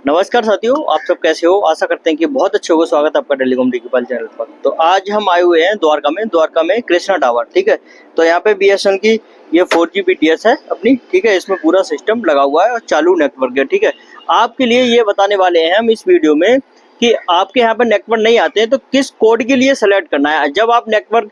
नमस्कार साथियों, आप सब कैसे हो। आशा करते हैं कि बहुत अच्छे होगा। स्वागत है आपका टेलीकॉम डिजिटल चैनल पर। तो आज हम आए हुए हैं द्वारका में कृष्णा टावर। ठीक है, तो यहाँ पे बीएसएनएल की ये 4G BTS है अपनी। ठीक है, इसमें पूरा सिस्टम लगा हुआ है और चालू नेटवर्क है। ठीक है, आपके लिए ये बताने वाले हैं हम इस वीडियो में कि आपके यहाँ पर नेटवर्क नहीं आते हैं तो किस कोड के लिए सेलेक्ट करना है। जब आप नेटवर्क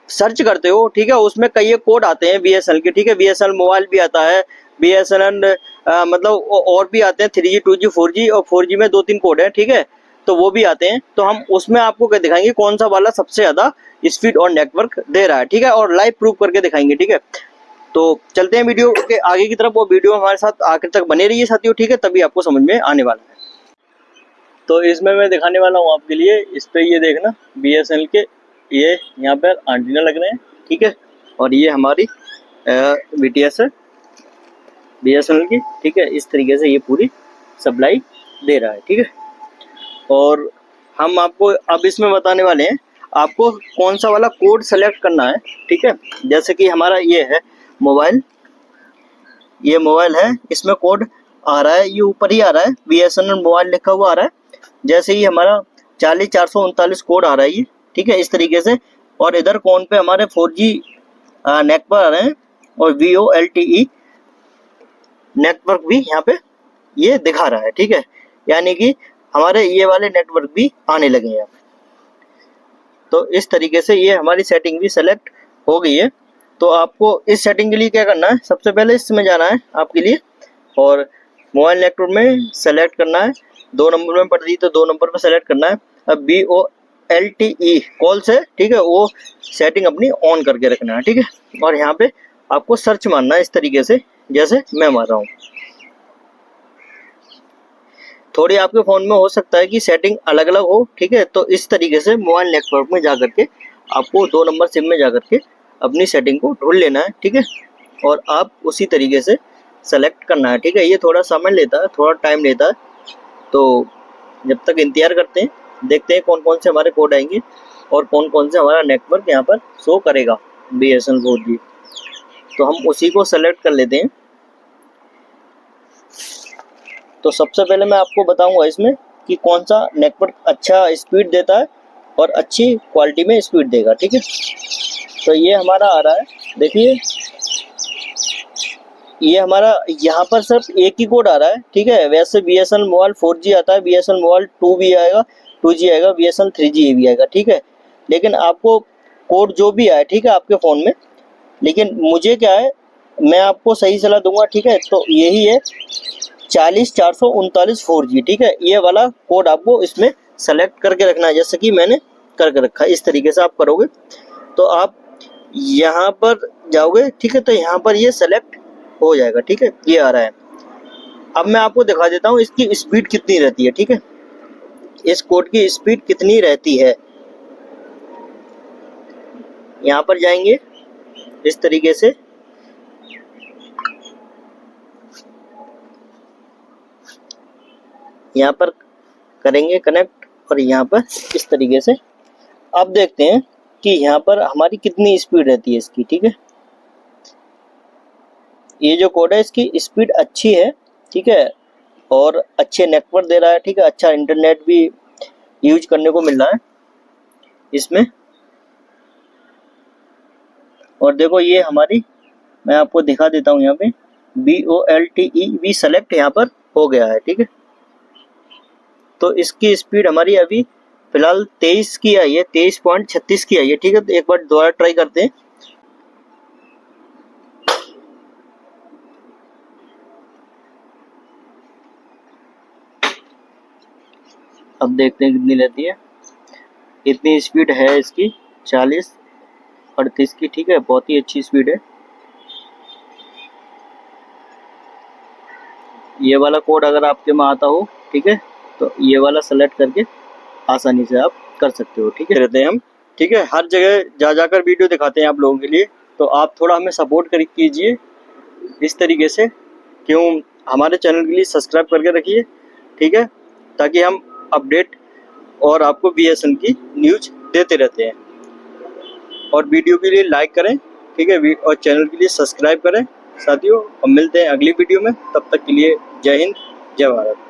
सर्च करते हो, ठीक है, उसमें कई कोड आते हैं बीएसएनएल के। ठीक है, बीएसएनएल मोबाइल भी आता है, बीएसएनएल मतलब और भी आते हैं 3G 2G 4G, और 4G में 2-3 कोड है। ठीक है, तो वो भी आते हैं। तो हम उसमें आपको दिखाएंगे कौन सा वाला सबसे ज्यादा स्पीड और नेटवर्क दे रहा है। ठीक है, और लाइव प्रूफ करके दिखाएंगे। ठीक है, तो चलते हैं वीडियो के आगे की तरफ। वो वीडियो हमारे साथ आखिर तक बने रहिए साथियों। ठीक है, तभी आपको समझ में आने वाला है। तो इसमें मैं दिखाने वाला हूँ आपके लिए। इस पे ये देखना, बीएसएनएल के ये यहाँ पर एंटीना लग रहे हैं। ठीक है, और ये हमारी BTS है बीएसएनएल की। ठीक है, इस तरीके से ये पूरी सप्लाई दे रहा है। ठीक है, और हम आपको अब इसमें बताने वाले हैं आपको कौन सा वाला कोड सेलेक्ट करना है। ठीक है, जैसे कि हमारा ये है मोबाइल, ये मोबाइल है, इसमें कोड आ रहा है, ये ऊपर ही आ रहा है, बीएसएनएल मोबाइल लिखा हुआ आ रहा है। जैसे ही हमारा 40439 कोड आ रहा है ये। ठीक है, इस तरीके से। और इधर कोन पे हमारे 4G नेटवर्क आ रहे हैं और VoLTE नेटवर्क भी यहाँ पे ये दिखा रहा है। ठीक है, यानी कि हमारे ये वाले नेटवर्क भी आने लगे हैं। तो इस तरीके से ये हमारी सेटिंग भी सेलेक्ट हो गई है। तो आपको इस सेटिंग के लिए क्या करना है, सबसे पहले इसमें जाना है आपके लिए और मोबाइल नेटवर्क में सेलेक्ट करना है। 2 नंबर में पड़ रही तो 2 नंबर पर सेलेक्ट करना है। अब VoLTE कॉल से, ठीक है, वो सेटिंग अपनी ऑन करके रखना है। ठीक है, और यहाँ पे आपको सर्च मारना है इस तरीके से जैसे मैं मार रहा हूँ। थोड़ी आपके फोन में हो सकता है कि सेटिंग अलग अलग हो। ठीक है, तो इस तरीके से मोबाइल नेटवर्क में जाकर के आपको 2 नंबर सिम में जाकर के अपनी सेटिंग को ढूंढ लेना है। ठीक है, और आप उसी तरीके से सेलेक्ट करना है। ठीक है, ये थोड़ा समय लेता है, थोड़ा टाइम लेता है। तो जब तक इंतजार करते हैं, देखते हैं कौन कौन से हमारे कोड आएंगे और कौन कौन से हमारा नेटवर्क यहाँ पर शो करेगा BSNL 4G। तो हम उसी को सेलेक्ट कर लेते हैं। तो सबसे पहले मैं आपको बताऊंगा इसमें कि कौन सा नेटवर्क अच्छा स्पीड देता है और अच्छी क्वालिटी में स्पीड देगा। ठीक है, तो ये हमारा आ रहा है, देखिए ये हमारा यहाँ पर सिर्फ एक ही कोड आ रहा है। ठीक है, वैसे BSNL मोबाइल 4G आता है, BSNL मोबाइल 2 भी आएगा, 2G आएगा, BSNL 3G भी आएगा। ठीक है, लेकिन आपको कोड जो भी आए, ठीक है, आपके फ़ोन में, लेकिन मुझे क्या है, मैं आपको सही सलाह दूंगा। ठीक है, तो यही है 40439 4G। ठीक है, ये वाला कोड आपको इसमें सेलेक्ट करके रखना है, जैसे कि मैंने करके रखा है। इस तरीके से आप करोगे तो आप यहाँ पर जाओगे। ठीक है, तो यहाँ पर ये सेलेक्ट हो जाएगा। ठीक है, ये आ रहा है। अब मैं आपको दिखा देता हूँ इसकी स्पीड कितनी रहती है। ठीक है, इस कोड की स्पीड कितनी रहती है। यहाँ पर जाएंगे इस तरीके से, यहाँ पर करेंगे कनेक्ट और यहाँ पर इस तरीके से। अब देखते हैं कि यहाँ पर हमारी कितनी स्पीड रहती है इसकी। ठीक है, ये जो कोड है इसकी स्पीड अच्छी है। ठीक है, और अच्छे नेटवर्क दे रहा है। ठीक है, अच्छा इंटरनेट भी यूज करने को मिल रहा है इसमें। और देखो ये हमारी, मैं आपको दिखा देता हूँ, यहाँ पे VoLTE भी सेलेक्ट यहाँ पर हो गया है। ठीक है, तो इसकी स्पीड हमारी अभी फिलहाल 23 की आई है, 23.36 की आई है। ठीक है, तो एक बार दोबारा ट्राई करते हैं। अब देखते हैं कितनी रहती है। इतनी स्पीड है इसकी 40-38 की। ठीक है, बहुत ही अच्छी स्पीड है। ये वाला कोड अगर आपके में आता हो, ठीक है, तो ये वाला सेलेक्ट करके आसानी से आप कर सकते हो। ठीक है, रहते हैं हम। ठीक है, हर जगह जा जाकर वीडियो दिखाते हैं आप लोगों के लिए, तो आप थोड़ा हमें सपोर्ट कीजिए इस तरीके से। क्यों, हमारे चैनल के लिए सब्सक्राइब करके रखिए। ठीक है, ताकि हम अपडेट और आपको BSNL की न्यूज देते रहते हैं। और वीडियो के लिए लाइक करें। ठीक है, और चैनल के लिए सब्सक्राइब करें साथियों। हम मिलते हैं अगली वीडियो में, तब तक के लिए जय हिंद, जय भारत।